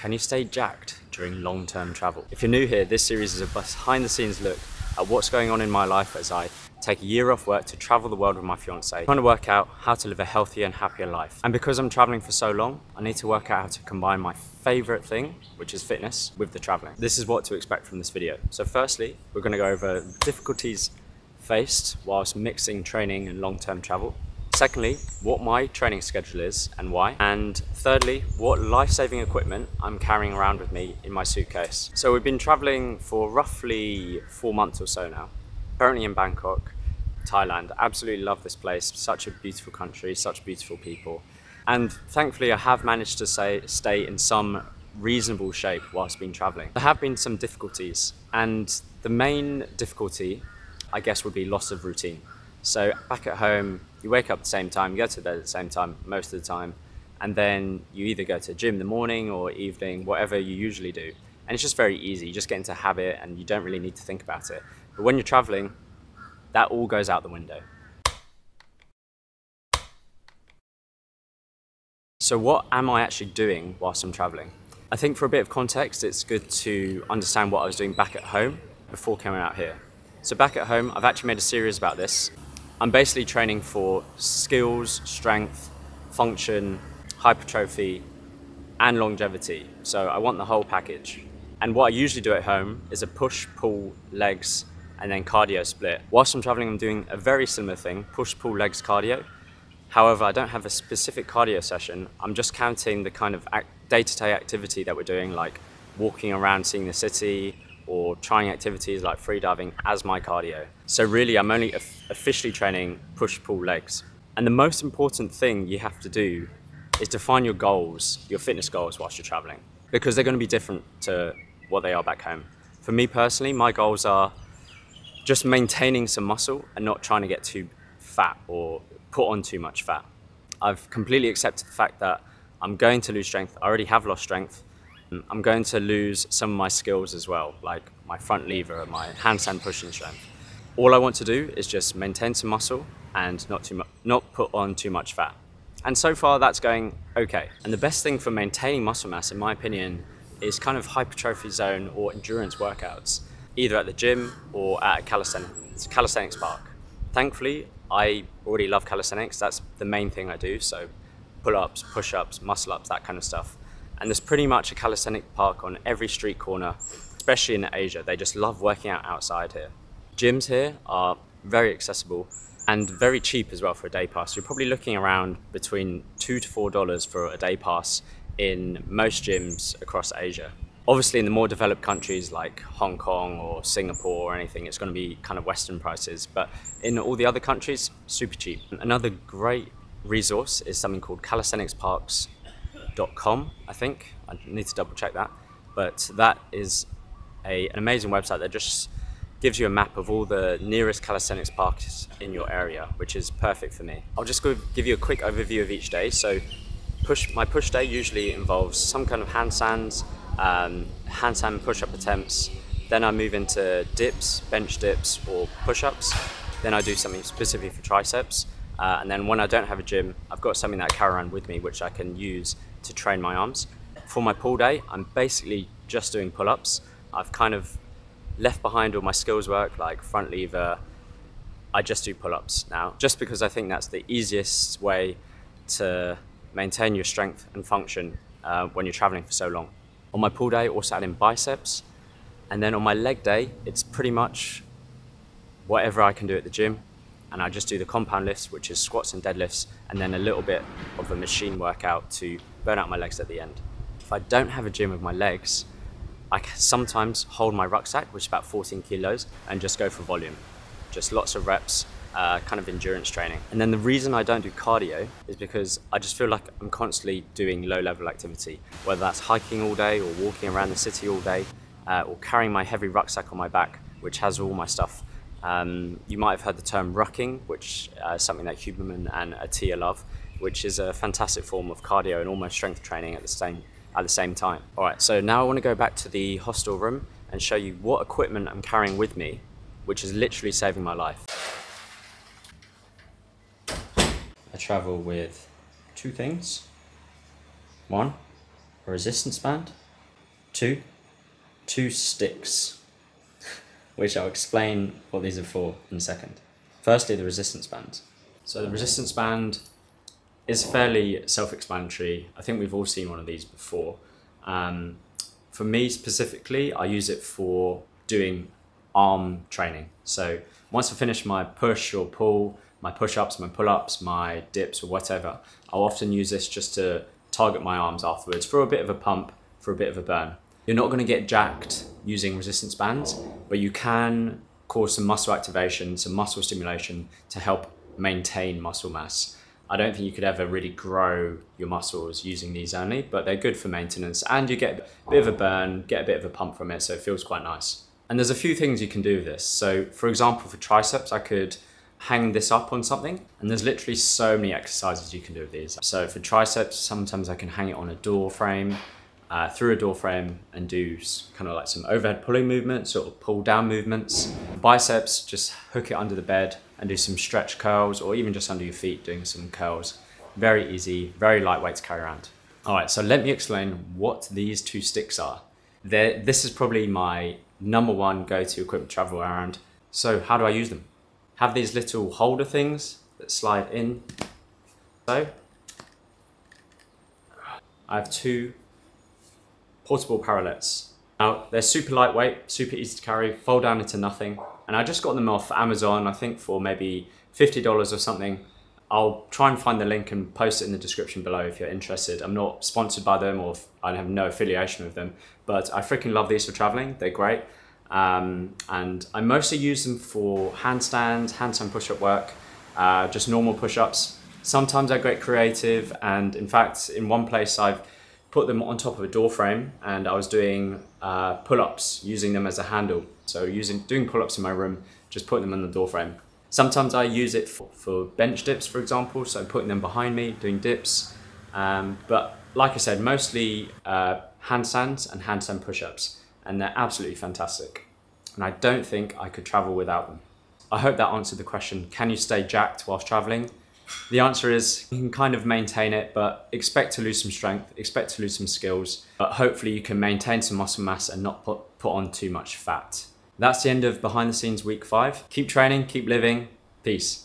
Can you stay jacked during long-term travel? If you're new here, this series is a behind-the-scenes look at what's going on in my life as I take a year off work to travel the world with my fiance, trying to work out how to live a healthier and happier life. And because I'm traveling for so long, I need to work out how to combine my favorite thing, which is fitness, with the traveling. This is what to expect from this video. So firstly, we're going to go over difficulties faced whilst mixing training and long-term travel. Secondly, what my training schedule is and why. And thirdly, what life-saving equipment I'm carrying around with me in my suitcase. So we've been traveling for roughly 4 months or so now. Currently in Bangkok, Thailand. Absolutely love this place. Such a beautiful country, such beautiful people. And thankfully I have managed to stay in some reasonable shape whilst been traveling. There have been some difficulties, and the main difficulty, I guess, would be loss of routine. So back at home, you wake up at the same time, you go to bed at the same time most of the time, and then you either go to the gym in the morning or evening, whatever you usually do. And it's just very easy, you just get into habit and you don't really need to think about it. But when you're traveling, that all goes out the window. So what am I actually doing whilst I'm traveling? I think for a bit of context, it's good to understand what I was doing back at home before coming out here. So back at home, I've actually made a series about this. I'm basically training for skills, strength, function, hypertrophy, and longevity. So I want the whole package. And what I usually do at home is a push, pull, legs, and then cardio split. Whilst I'm traveling, I'm doing a very similar thing, push, pull, legs, cardio. However, I don't have a specific cardio session. I'm just counting the kind of day-to-day activity that we're doing, like walking around, seeing the city, or trying activities like freediving as my cardio. So really, I'm only officially training push, pull, legs. And the most important thing you have to do is define your goals, your fitness goals whilst you're traveling, because they're going to be different to what they are back home. For me personally, my goals are just maintaining some muscle and not trying to get too fat or put on too much fat. I've completely accepted the fact that I'm going to lose strength. I already have lost strength. I'm going to lose some of my skills as well, like my front lever, my handstand pushing strength. All I want to do is just maintain some muscle and not put on too much fat. And so far that's going okay. And the best thing for maintaining muscle mass, in my opinion, is kind of hypertrophy zone or endurance workouts, either at the gym or at a calisthenics park. Thankfully, I already love calisthenics. That's the main thing I do. So pull-ups, push-ups, muscle-ups, that kind of stuff. And there's pretty much a calisthenic park on every street corner, especially in Asia. They just love working out outside here. Gyms here are very accessible and very cheap as well for a day pass. You're probably looking around between $2 to $4 for a day pass in most gyms across Asia. Obviously in the more developed countries like Hong Kong or Singapore or anything, it's going to be kind of Western prices, but in all the other countries, super cheap. Another great resource is something called calisthenicsparks.com, I think. I need to double check that, but that is an amazing website that just gives you a map of all the nearest calisthenics parks in your area, which is perfect for me. I'll just go give you a quick overview of each day. So my push day usually involves some kind of handstand push-up attempts. Then I move into dips, bench dips or push-ups. Then I do something specific for triceps. And then when I don't have a gym, I've got something that I carry around with me which I can use to train my arms. For my pull day, I'm basically just doing pull-ups. I've kind of left behind all my skills work like front lever. I just do pull-ups now, just because I think that's the easiest way to maintain your strength and function when you're traveling for so long. On my pull day, also add in biceps. And then on my leg day, it's pretty much whatever I can do at the gym. And I just do the compound lifts, which is squats and deadlifts, and then a little bit of a machine workout to burn out my legs at the end. If I don't have a gym with my legs, I can sometimes hold my rucksack, which is about 14 kilos, and just go for volume. Just lots of reps, kind of endurance training. And then the reason I don't do cardio is because I just feel like I'm constantly doing low-level activity, whether that's hiking all day or walking around the city all day, or carrying my heavy rucksack on my back, which has all my stuff. You might have heard the term rucking, which is something that Huberman and Attia love, which is a fantastic form of cardio and almost strength training at the same time. All right, so now I want to go back to the hostel room and show you what equipment I'm carrying with me, which is literally saving my life. I travel with two things. One, a resistance band, two sticks, which I'll explain what these are for in a second. Firstly, the resistance band. So the resistance band is fairly self-explanatory. I think we've all seen one of these before. For me specifically, I use it for doing arm training. So once I finish my push or pull, my push-ups, my pull-ups, my dips or whatever, I'll often use this just to target my arms afterwards for a bit of a pump, for a bit of a burn. You're not going to get jacked using resistance bands, but you can cause some muscle activation, some muscle stimulation to help maintain muscle mass. I don't think you could ever really grow your muscles using these only, but they're good for maintenance and you get a bit of a burn, get a bit of a pump from it, so it feels quite nice. And there's a few things you can do with this. So for example, for triceps, I could hang this up on something, and there's literally so many exercises you can do with these. So for triceps, sometimes I can hang it on a door frame, through a door frame, and do kind of like some overhead pulling movements or pull down movements. Biceps, just hook it under the bed and do some stretch curls, or even just under your feet doing some curls. Very easy, very lightweight to carry around. All right, so let me explain what these two sticks are. This is probably my #1 go-to equipment to travel around. So how do I use them? Have these little holder things that slide in. So I have two portable parallettes. Now they're super lightweight, super easy to carry, fold down into nothing. And I just got them off Amazon, I think for maybe $50 or something. I'll try and find the link and post it in the description below if you're interested. I'm not sponsored by them, or I have no affiliation with them, but I freaking love these for traveling. They're great. And I mostly use them for handstand push-up work, just normal push-ups. Sometimes I get creative, and in fact, in one place I've put them on top of a door frame, and I was doing pull-ups using them as a handle. So doing pull-ups in my room, just putting them on the door frame. Sometimes I use it for bench dips, for example, so putting them behind me, doing dips. But like I said, mostly handstands and handstand push-ups, and they're absolutely fantastic. And I don't think I could travel without them. I hope that answered the question, can you stay jacked whilst traveling? The answer is you can kind of maintain it, but expect to lose some strength, expect to lose some skills, but hopefully you can maintain some muscle mass and not put on too much fat. That's the end of Behind the Scenes Week 5. Keep training, keep living. Peace.